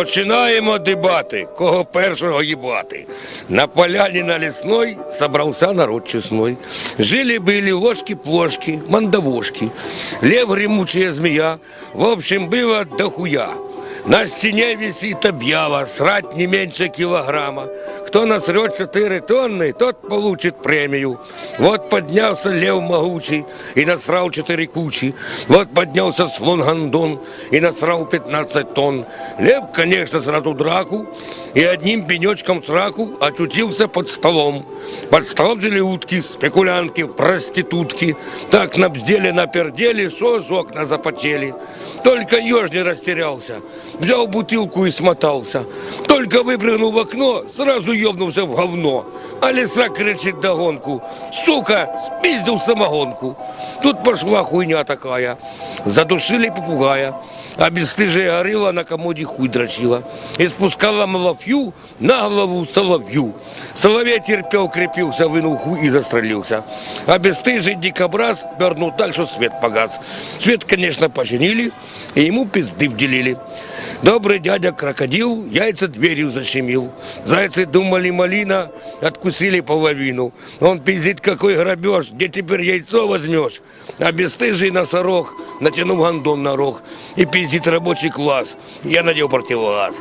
Починаємо дебати, кого першого їбати. На поляне на лесной собрался народ честной. Жили-были ложки-плошки, мандавошки, лев гремучая змея, в общем, было дохуя. На стене висит объява, срать не меньше килограмма. Кто насрет 4 тонны, тот получит премию. Вот поднялся лев могучий и насрал 4 кучи. Вот поднялся слон Гондон и насрал 15 тонн. Лев, конечно, сразу драку и одним пенечком сраку очутился под столом. Под столом жили утки, спекулянтки, проститутки. Так набздели, напердели, что окна запотели. Только еж не растерялся, взял бутылку и смотался. Только выпрыгнул в окно, сразу ёбнулся в говно. А лиса кричит догонку: сука, спиздил самогонку. Тут пошла хуйня такая. Задушили попугая, а бесстыжая горилла на комоде хуй дрочила. И спускала малафью на голову соловью. Соловей терпел, крепился, вынул хуй и застрелился. А бесстыжий дикобраз вернул так, что свет погас. Свет, конечно, починили, и ему пизды вделили. Добрый дядя крокодил яйца дверью защемил. Зайцы думали малина, откусили половину. Он пиздит, какой грабеж, где теперь яйцо возьмешь? А бесстыжий носорог натянул гондон на рог и пиздит рабочий класс. Я надел противогаз.